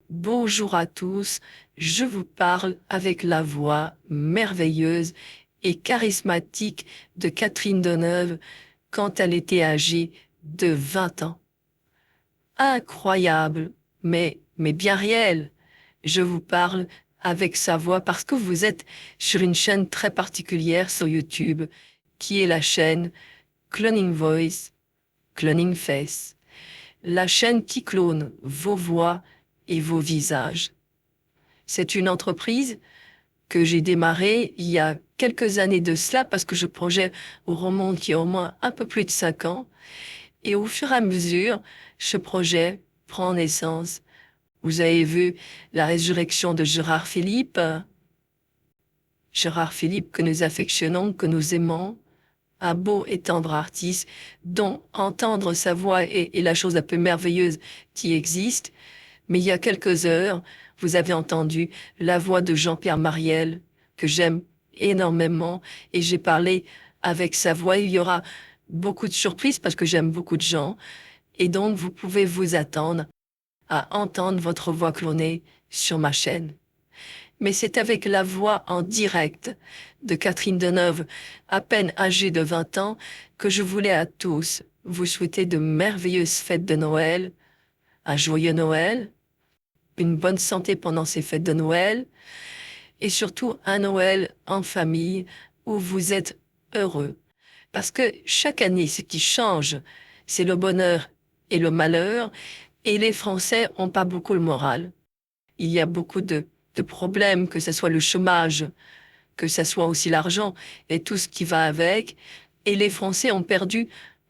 Bonjour à tous, je vous parle avec la voix merveilleuse et charismatique de Catherine Deneuve quand elle était âgée de 20 ans. Incroyable, mais bien réel. Je vous parle avec sa voix parce que vous êtes sur une chaîne très particulière sur YouTube, qui est la chaîne Cloning Voice, Cloning Face, la chaîne qui clone vos voix et vos visages. C'est une entreprise que j'ai démarrée il y a quelques années de cela parce que je projette au remonte qui a au moins un peu plus de 5 ans. Et au fur et à mesure, ce projet prend naissance. Vous avez vu la résurrection de Gérard Philippe. Gérard Philippe que nous affectionnons, que nous aimons. Un beau et tendre artiste dont entendre sa voix est la chose la plus merveilleuse qui existe. Mais il y a quelques heures, vous avez entendu la voix de Jean-Pierre Mariel, que j'aime énormément, et j'ai parlé avec sa voix. Il y aura beaucoup de surprises parce que j'aime beaucoup de gens, et donc vous pouvez vous attendre à entendre votre voix clonée sur ma chaîne. Mais c'est avec la voix en direct de Catherine Deneuve, à peine âgée de 20 ans, que je voulais à tous vous souhaiter de merveilleuses fêtes de Noël, un joyeux Noël, une bonne santé pendant ces fêtes de Noël et surtout un Noël en famille où vous êtes heureux. Parce que chaque année, ce qui change, c'est le bonheur et le malheur et les Français ont pas beaucoup le moral. Il y a beaucoup de problèmes, que ce soit le chômage, que ce soit aussi l'argent et tout ce qui va avec. Et les Français ont perdu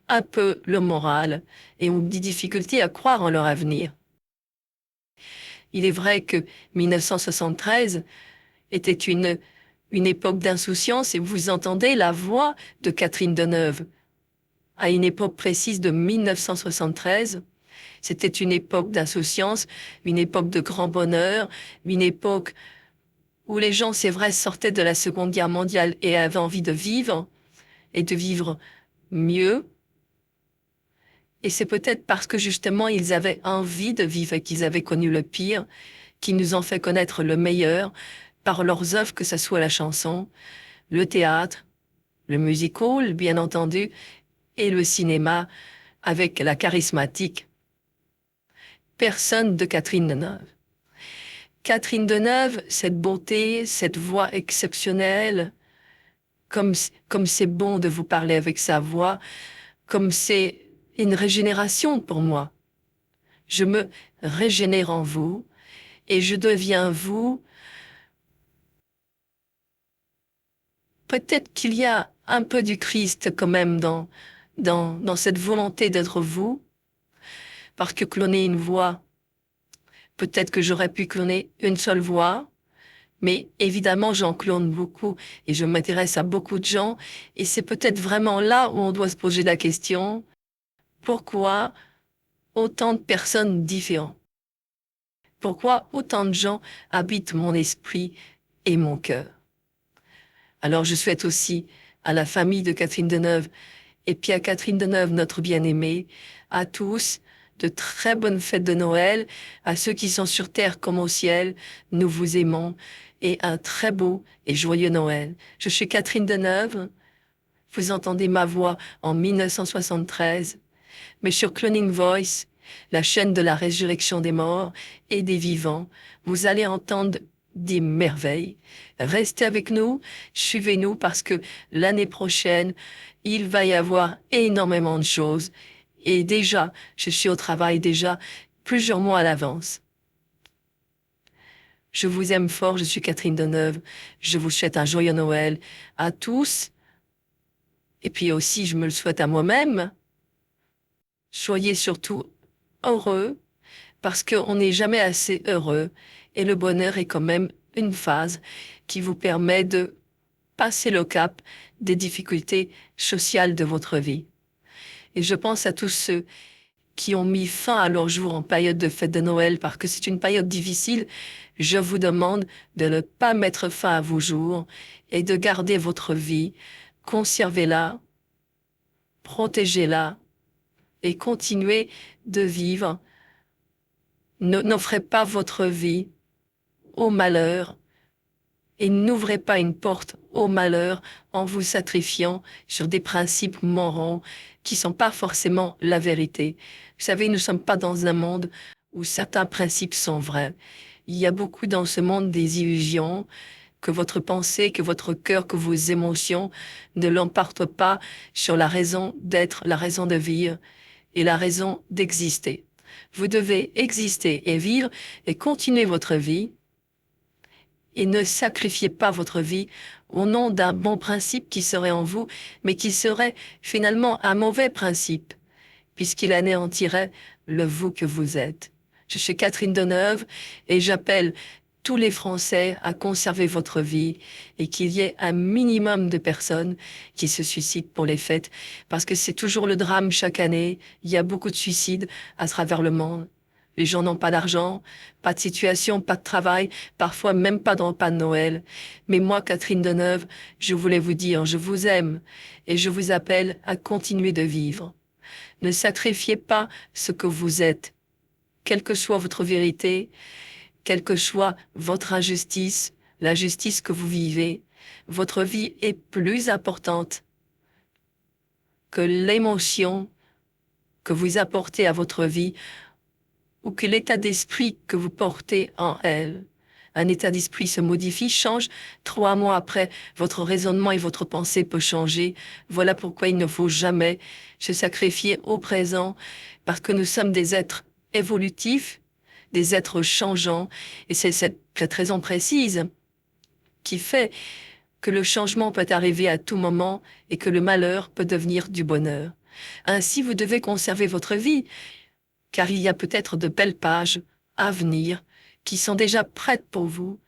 un peu le moral et ont des difficultés à croire en leur avenir. Il est vrai que 1973 était une époque d'insouciance et vous entendez la voix de Catherine Deneuve. À une époque précise de 1973, c'était une époque d'insouciance, une époque de grand bonheur, une époque où les gens, c'est vrai, sortaient de la Seconde Guerre mondiale et avaient envie de vivre et de vivre mieux. Et c'est peut-être parce que justement ils avaient envie de vivre et qu'ils avaient connu le pire, qu'ils nous ont fait connaître le meilleur par leurs œuvres, que ce soit la chanson, le théâtre, le musical, bien entendu, et le cinéma avec la charismatique personne de Catherine Deneuve. Catherine Deneuve, cette beauté, cette voix exceptionnelle, comme c'est bon de vous parler avec sa voix, comme c'est une régénération pour moi. Je me régénère en vous et je deviens vous. Peut-être qu'il y a un peu du Christ quand même dans cette volonté d'être vous, parce que cloner une voix, peut-être que j'aurais pu cloner une seule voix, mais évidemment j'en clone beaucoup et je m'intéresse à beaucoup de gens et c'est peut-être vraiment là où on doit se poser la question, pourquoi autant de personnes différentes? Pourquoi autant de gens habitent mon esprit et mon cœur? Alors je souhaite aussi à la famille de Catherine Deneuve et puis à Catherine Deneuve, notre bien-aimée, à tous, de très bonnes fêtes de Noël, à ceux qui sont sur terre comme au ciel, nous vous aimons, et un très beau et joyeux Noël. Je suis Catherine Deneuve, vous entendez ma voix en 1973, mais sur Cloning Voice, la chaîne de la résurrection des morts et des vivants, vous allez entendre des merveilles. Restez avec nous, suivez-nous parce que l'année prochaine, il va y avoir énormément de choses. Et déjà, je suis au travail déjà plusieurs mois à l'avance. Je vous aime fort, je suis Catherine Deneuve. Je vous souhaite un joyeux Noël à tous. Et puis aussi, je me le souhaite à moi-même. Soyez surtout heureux parce qu'on n'est jamais assez heureux et le bonheur est quand même une phase qui vous permet de passer le cap des difficultés sociales de votre vie. Et je pense à tous ceux qui ont mis fin à leur jour en période de fête de Noël parce que c'est une période difficile. Je vous demande de ne pas mettre fin à vos jours et de garder votre vie, conservez-la, protégez-la et continuez de vivre N'offrez pas votre vie au malheur et n'ouvrez pas une porte au malheur en vous sacrifiant sur des principes moraux qui sont pas forcément la vérité. Vous savez, nous ne sommes pas dans un monde où certains principes sont vrais. Il y a beaucoup dans ce monde des illusions, que votre pensée, que votre cœur, que vos émotions ne l'emportent pas sur la raison d'être, la raison de vivre et la raison d'exister. Vous devez exister et vivre et continuer votre vie et ne sacrifiez pas votre vie au nom d'un bon principe qui serait en vous, mais qui serait finalement un mauvais principe, puisqu'il anéantirait le vous que vous êtes. Je suis Catherine Deneuve et j'appelle tous les Français à conserver votre vie et qu'il y ait un minimum de personnes qui se suicident pour les fêtes, parce que c'est toujours le drame chaque année. Il y a beaucoup de suicides à travers le monde. Les gens n'ont pas d'argent, pas de situation, pas de travail, parfois même pas de repas de Noël. Mais moi, Catherine Deneuve, je voulais vous dire, je vous aime et je vous appelle à continuer de vivre. Ne sacrifiez pas ce que vous êtes, quelle que soit votre vérité, quelle que soit votre injustice, la justice que vous vivez. Votre vie est plus importante que l'émotion que vous apportez à votre vie ou que l'état d'esprit que vous portez en elle. Un état d'esprit se modifie, change. 3 mois après, votre raisonnement et votre pensée peut changer. Voilà pourquoi il ne faut jamais se sacrifier au présent, parce que nous sommes des êtres évolutifs, des êtres changeants, et c'est cette raison précise qui fait que le changement peut arriver à tout moment et que le malheur peut devenir du bonheur. Ainsi, vous devez conserver votre vie, car il y a peut-être de belles pages à venir qui sont déjà prêtes pour vous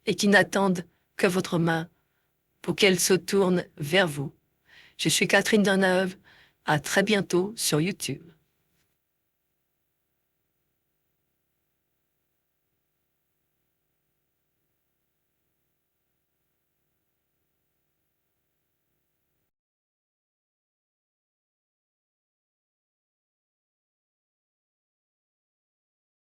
et qui n'attendent que votre main pour qu'elle se tourne vers vous. Je suis Catherine Deneuve. À très bientôt sur YouTube.